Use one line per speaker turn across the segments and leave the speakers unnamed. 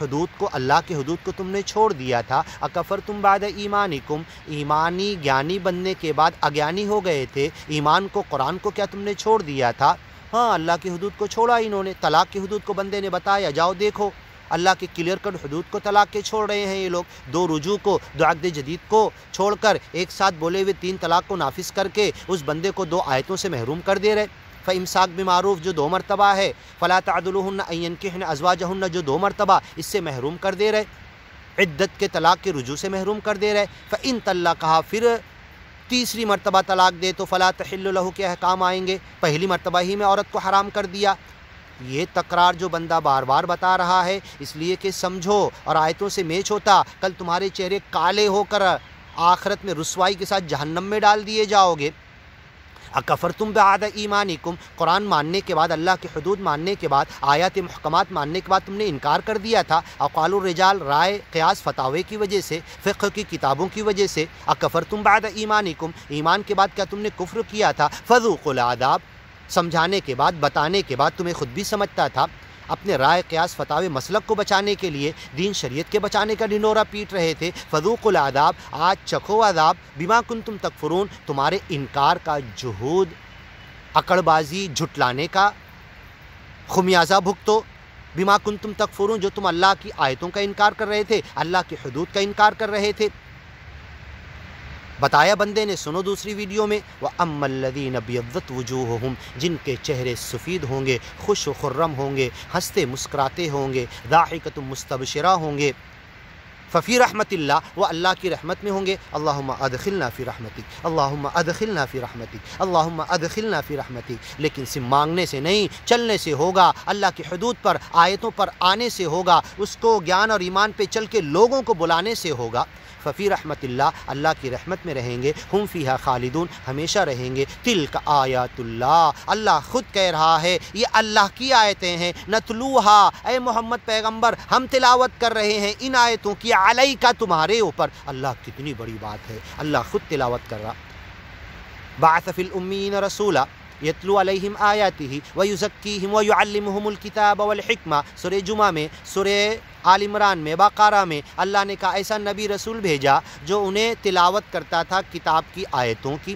حدود کو، اللہ کے حدود کو تم نے چھوڑ دیا تھا۔ اکفرتم بعد ایمانکم، ایمانی گیانی بننے کے بعد اگیانی ہو گئے تھے، ایمان کو، قرآن کو کیا تم نے چھوڑ دیا تھا؟ ہاں، اللہ کی حدود کو چھوڑا انہوں نے، طلاق کی حدود کو بندے نے بتایا، جاؤ دیکھو اللہ کے کلیئر کٹ حدود کو طلاق کے چھوڑ رہے ہیں یہ لوگ، دو رجوع کو، دو عقد جدید کو چھوڑ کر ایک ساتھ بولے ہوئے 3 طلاق کو نافذ کر کے اس بندے کو 2 آیتوں سے محروم کر دے رہے۔ فَإِمْسَاكٌ بِمَعْرُوفٍ جو 2 مرتبہ ہے، فَلَا تَعْضُلُوهُنَّ أَن يَنكِحْنَ أَزْوَاجَهُنَّ جو 2 مرتبہ اس سے محروم کر دے رہے، عدت کے طلاق کے رجوع سے محروم کر دے رہے۔ فَإِن طَلَّقَهَا پھر تیسری مرتبہ طلاق دے تو فَلَا تَحِلُّ لَهُ کے احکام آئیں گے، پہلی مرتبہ ہی میں عورت کو حرام کر دیا۔ یہ تکرار جو بندہ بار بار بتا رہا ہے اس لیے کہ سمجھو اور آیتوں سے میچ ہوتا، کل تمہارے چہرے کالے ہو کر آخرت میں رسوائی کے ساتھ جہنم میں ڈال دیے جاؤ گے۔ اکفرتم بعد ایمانکم، قرآن ماننے کے بعد، اللہ کے حدود ماننے کے بعد، آیات محکمات ماننے کے بعد تم نے انکار کر دیا تھا۔ اقوال الرجال، رائے قیاس فتاوے کی وجہ سے، فقہ کی کتابوں کی وجہ سے۔ اکفرتم بعد ایمانکم، ایمان کے بعد کیا تم نے کفر کیا تھا؟ فذوقوا العذاب، سمجھانے کے بعد، بتانے کے بعد، تمہیں خود بھی سمجھتا تھا، اپنے رائے قیاس فتاوے مسلک کو بچانے کے لیے، دین شریعت کے بچانے کا ڈھنڈورا پیٹ رہے تھے۔ فذوقوا العذاب، آج چکھو عذاب، بما کنتم تکفرون، تمہارے انکار کا، جہود، اکڑ بازی، جھٹلانے کا خمیازہ بھگتو۔ بما کنتم تکفرون، جو تم اللہ کی آیتوں کا انکار کر رہے تھے، اللہ کی حدود کا انکار کر رہے تھے۔ بتایا بندے نے، سنو دوسری ویڈیو میں، وَأَمَّا الَّذِينَ ابْيَضَّتْ وُجُوهُهُمْ، جن کے چہرے سفید ہوں گے، خوش و خرم ہوں گے، ہنستے مسکراتے ہوں گے، ضاحکۃ مستبشرہ ہوں گے، ففی رحمت اللہ، وہ اللہ کی رحمت میں ہوں گے۔ اللہم ادخلنا فی رحمتک، اللہم ادخلنا فی رحمتک، اللہم ادخلنا فی رحمتک۔ لیکن صرف مانگنے سے نہیں، چلنے سے ہوگا، اللہ کی حدود پر، آیتوں پر آنے سے ہوگا، اس کو گیان اور ایمان پہ چل کے لوگوں کو بلانے سے ہوگا۔ ففی رحمت اللہ، اللہ کی رحمت میں رہیں گے، ہم فیہا خالدون، ہمیشہ رہیں گے۔ تلک آیات اللہ، اللہ خود کہہ رہا ہے یہ اللہ کی آیتیں ہیں، نتلوہا، اے محمد پیغمبر ہم تلاوت کر رہے ہیں ان آیتوں کی، علیکا، تمہارے اوپر۔ اللہ کتنی بڑی بات ہے، اللہ خود تلاوت کر رہا۔ بعث فی الامین رسولا یتلو علیہم آیاتہ ویزکیہم ویعلمہم الکتاب والحکمہ، سورہ جمعہ میں، سورہ آل عمران میں، بقرہ میں، اللہ نے کہا ایسا نبی رسول بھیجا جو انہیں تلاوت کرتا تھا کتاب کی آیتوں کی،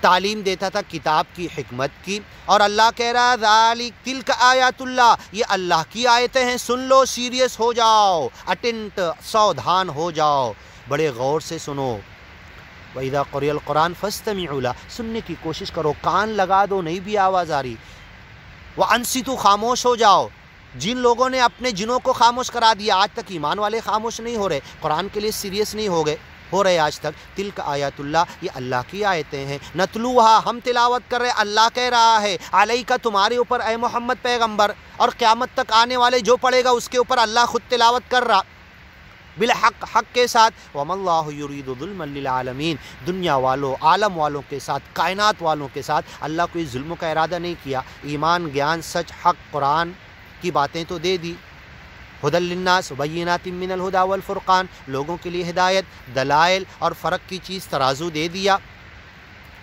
تعلیم دیتا تھا کتاب کی، حکمت کی۔ اور اللہ کہہ رہا ذالک تلک آیات اللہ، یہ اللہ کی آیتیں ہیں، سن لو، سیریس ہو جاؤ، اٹینٹ، ساودھان ہو جاؤ، بڑے غور سے سنو۔ وَإِذَا قُرِئَ الْقُرْآنُ فَاسْتَمِعُوا لَهُ، سننے کی کوشش کرو، کان لگا دو، نہیں بھی آواز آ رہی۔ وَأَنصِتُوا، خاموش ہو جاؤ۔ جن لوگوں نے اپنے جنوں کو خاموش کرا دیا، آج تک ایمان والے خاموش نہیں ہو رہے، قرآن کے لیے سیریس نہیں ہو رہے آج تک۔ تلک آیات اللہ، یہ اللہ کی آیتیں ہیں، نتلوہا، ہم تلاوت کر رہے، اللہ کہہ رہا ہے، علیکا، تمہارے اوپر اے محمد پیغمبر، اور قیامت تک آنے والے جو پڑھے گا اس کے اوپر اللہ خود تلاوت کر رہا، بالحق، حق کے ساتھ۔ وَمَا اللَّهُ يُرِيدُ ظُلْمًا لِلْعَالَمِينَ، دنیا والوں، عالم والوں کے ساتھ، کائنات والوں کے ساتھ اللہ کوئی ظلم کا ارادہ نہیں کیا۔ ایمان، گیان، سچ، حق، قرآن کی باتیں تو دے دی، ہدی للناس وبینات من الہدی والفرقان، لوگوں کے لیے ہدایت، دلائل اور فرق کی چیز، ترازو دے دیا۔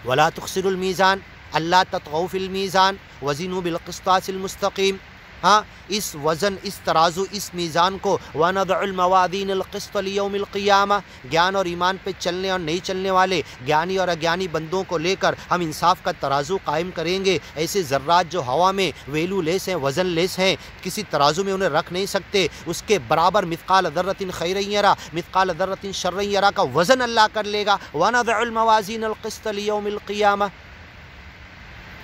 ولا تخسروا المیزان، اللہ تطغوا فی المیزان، وزنوا بالقسطاس المستقیم، ہاں، اس وزن، اس ترازو، اس میزان کو، وَنَضَعُ الْمَوَازِينَ الْقِسْطَ لِيَوْمِ الْقِيَامَةِ، گیان اور ایمان پہ چلنے اور نہیں چلنے والے گیانی اور اگیانی بندوں کو لے کر ہم انصاف کا ترازو قائم کریں گے۔ ایسے ذرات جو ہوا میں ویلو لیس ہیں، وزن لیس ہیں، کسی ترازو میں انہیں رکھ نہیں سکتے، اس کے برابر مثقال ذرۃ خیرا یرا، مثقال ذرۃ شرا یرا کا وزن اللہ کر لے گا۔ وَنَضَعُ الْمَوَازِينَ الْقِسْطَ لِيَوْمِ الْقِيَامَةِ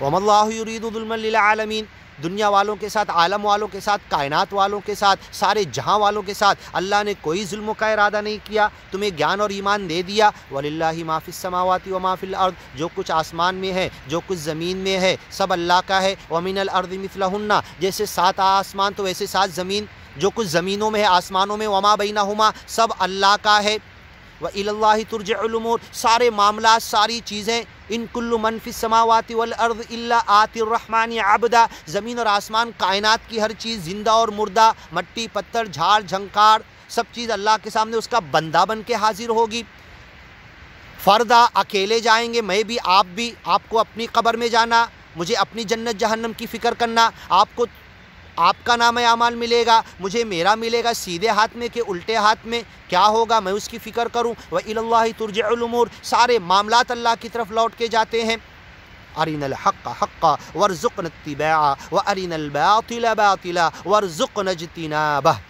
وَمَا اللَّهُ يُرِيدُ ظُلْمًا لِلْعَالَمِينَ، دنیا والوں کے ساتھ، عالم والوں کے ساتھ، کائنات والوں کے ساتھ، سارے جہاں والوں کے ساتھ اللہ نے کوئی ظلم کا ارادہ نہیں کیا، تمہیں گیان اور ایمان دے دیا۔ وَلِلَّهِ مَا فِي السَّمَاوَاتِ وَمَا فِي الْأَرْضِ، جو کچھ آسمان میں ہے، جو کچھ زمین میں ہے، سب اللہ کا ہے۔ وَمِنَ الْأَرْضِ مِثْلَهُنَّ، جیسے 7 آسمان تو ویسے 7 زمین، جو کچھ زمینوں میں ہے، آسمانوں میں، وَمَا بَيْنَهُمَا، سب اللہ کا ہے۔ وَإِلَى اللَّهِ تُرْجَعُ الْأُمُورُ، سارے معاملات، ساری چیزیں، ان کل من فی السماوات والارض الا آتی الرحمن عبدا، زمین اور آسمان، کائنات کی ہر چیز، زندہ اور مردہ، مٹی، پتھر، جھاڑ جھنکار، سب چیز اللہ کے سامنے اس کا بندہ بن کے حاضر ہوگی۔ فردا، اکیلے جائیں گے، میں بھی، آپ بھی، آپ کو اپنی قبر میں جانا، مجھے اپنی جنت جہنم کی فکر کرنا، آپ کو آپ کا نام اعمال ملے گا، مجھے میرا ملے گا سیدھے ہاتھ میں کہ الٹے ہاتھ میں، کیا ہوگا میں اس کی فکر کروں۔ وَإِلَى اللَّهِ تُرْجِعُ الْأُمُورُ، سارے معاملات اللہ کی طرف لوٹ کے جاتے ہیں۔ أَرِنَا الْحَقَّ حَقًّا وَارْزُقْنَا اتِّبَاعَهُ وَأَرِنَا الْبَاطِلَ بَاطِلًا وَارْزُقْنَا اجْتِنَابَهُ۔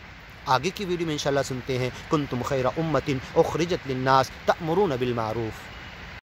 آگے کی ویڈیو میں انشاءاللہ سنتے ہیں۔ کنتم خیر امۃ اخرجت للناس تأمرون بالمعروف